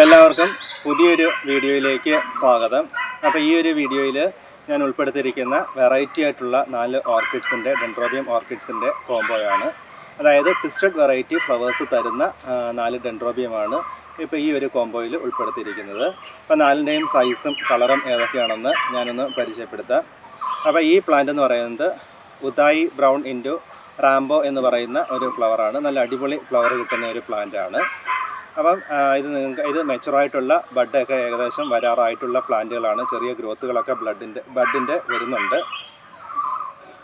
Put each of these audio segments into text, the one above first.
എല്ലാവർക്കും പുതിയൊരു വീഡിയോയിലേക്ക് സ്വാഗതം. അപ്പോൾ ഈ ഒരു വീഡിയോയിൽ ഞാൻ ഉൾപ്പെടുത്തിയിരിക്കുന്ന വെറൈറ്റി ആയിട്ടുള്ള 4 ഓർക്കിഡ്സിൻ്റെ ഡെൻഡ്രോബിയം ഓർക്കിഡ്സിൻ്റെ കോംബോയാണ്. അതായത് ട്വിസ്റ്റഡ് വെറൈറ്റി ഫ്ലവേഴ്സ് തരുന്ന 4 ഡെൻഡ്രോബിയമാണ് ഇപ്പോൾ ഈ ഒരു കോംബോയിൽ ഉൾപ്പെടുത്തിയിരിക്കുന്നത്. അപ്പോൾ 4ൻ്റെയും സൈസും കളറും ഏതൊക്കെയാണെന്ന് ഞാനൊന്ന് പരിചയപ്പെടുത്താം. അപ്പോൾ ഈ പ്ലാന്റ് എന്ന് പറയുന്നത് ഉദായി ബ്രൗൺ ഇൻഡു റാംബോ എന്ന് പറയുന്ന ഒരു ഫ്ലവറാണ്. നല്ല അടിപൊളി ഫ്ലവർ കിട്ടുന്ന ഒരു പ്ലാന്റാണ്. അപ്പം ഇത് മെച്ചുറായിട്ടുള്ള ബഡൊക്കെ ഏകദേശം വരാറായിട്ടുള്ള പ്ലാന്റുകളാണ്. ചെറിയ ഗ്രോത്തുകളൊക്കെ ബഡിൻ്റെ വരുന്നുണ്ട്.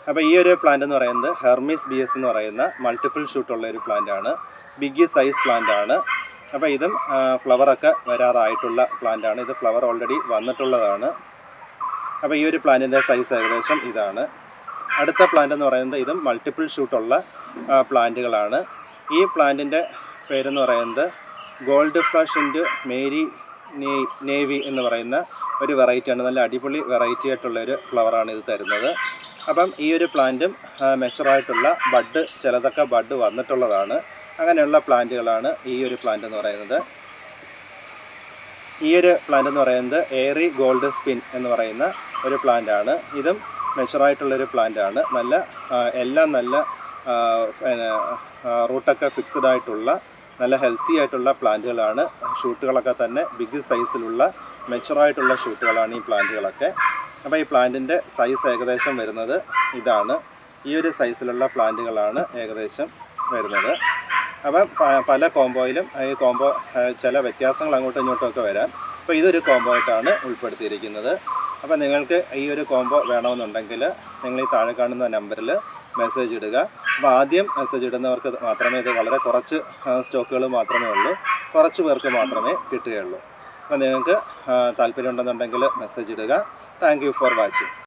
അപ്പോൾ ഈ ഒരു പ്ലാന്റ് എന്ന് പറയുന്നത് ഹെർമിസ് ബിയസ് എന്ന് പറയുന്ന മൾട്ടിപ്പിൾ ഷൂട്ടുള്ള ഒരു പ്ലാന്റാണ്. ബിഗ് സൈസ് പ്ലാന്റാണ്. അപ്പോൾ ഇതും ഫ്ലവറൊക്കെ വരാറായിട്ടുള്ള പ്ലാന്റാണ്. ഇത് ഫ്ലവർ ഓൾറെഡി വന്നിട്ടുള്ളതാണ്. അപ്പോൾ ഈ ഒരു പ്ലാന്റിൻ്റെ സൈസ് ഏകദേശം ഇതാണ്. അടുത്ത പ്ലാന്റ് എന്ന് പറയുന്നത് ഇതും മൾട്ടിപ്പിൾ ഷൂട്ടുള്ള പ്ലാന്റുകളാണ്. ഈ പ്ലാന്റിൻ്റെ പേരെന്ന് പറയുന്നത് gold flush into Mary navy എന്ന് പറയുന്ന ഒരു വെറൈറ്റിയാണ്. നല്ല അടിപൊളി വെറൈറ്റി ആയിട്ടുള്ളൊരു ഫ്ലവറാണ് ഇത് തരുന്നത്. അപ്പം ഈ ഒരു പ്ലാന്റും മെച്ചുറായിട്ടുള്ള ബഡ്, ചിലതൊക്കെ ബഡ് വന്നിട്ടുള്ളതാണ്. അങ്ങനെയുള്ള പ്ലാന്റുകളാണ് ഈ ഒരു പ്ലാന്റ് എന്ന് പറയുന്നത്. ഈ ഒരു പ്ലാന്റ് എന്ന് പറയുന്നത് എയറി ഗോൾഡ് സ്പിൻ എന്ന് പറയുന്ന ഒരു പ്ലാന്റാണ്. ഇതും മെച്ചുറായിട്ടുള്ളൊരു പ്ലാന്റാണ്. എല്ലാം നല്ല റൂട്ടൊക്കെ ഫിക്സ്ഡ് ആയിട്ടുള്ള നല്ല ഹെൽത്തി ആയിട്ടുള്ള പ്ലാന്റുകളാണ്. ഷൂട്ടുകളൊക്കെ തന്നെ ബിഗ് സൈസിലുള്ള മെച്ചുറായിട്ടുള്ള ഷൂട്ടുകളാണ് ഈ പ്ലാന്റുകളൊക്കെ. അപ്പോൾ ഈ പ്ലാന്റിൻ്റെ സൈസ് ഏകദേശം വരുന്നത് ഇതാണ്. ഈ ഒരു സൈസിലുള്ള പ്ലാന്റുകളാണ് ഏകദേശം വരുന്നത്. അപ്പം പല കോംബോയിലും ഈ കോംബോ ചില വ്യത്യാസങ്ങൾ അങ്ങോട്ടും ഇങ്ങോട്ടും ഒക്കെ വരാം. അപ്പോൾ ഇതൊരു കോംബോ ആയിട്ടാണ് ഉൾപ്പെടുത്തിയിരിക്കുന്നത്. അപ്പോൾ നിങ്ങൾക്ക് ഈ ഒരു കോംബോ വേണമെന്നുണ്ടെങ്കിൽ നിങ്ങൾ ഈ താഴെ കാണുന്ന നമ്പറിൽ മെസ്സേജ് ഇടുക. അപ്പോൾ ആദ്യം മെസ്സേജ് ഇടുന്നവർക്ക് മാത്രമേ ഇത് വളരെ കുറച്ച് സ്റ്റോക്കുകൾ മാത്രമേ ഉള്ളൂ. കുറച്ച് പേർക്ക് മാത്രമേ കിട്ടുകയുള്ളൂ. അപ്പോൾ നിങ്ങൾക്ക് താല്പര്യമുണ്ടെന്നുണ്ടെങ്കിൽ മെസ്സേജ് ഇടുക. Thank you for watching.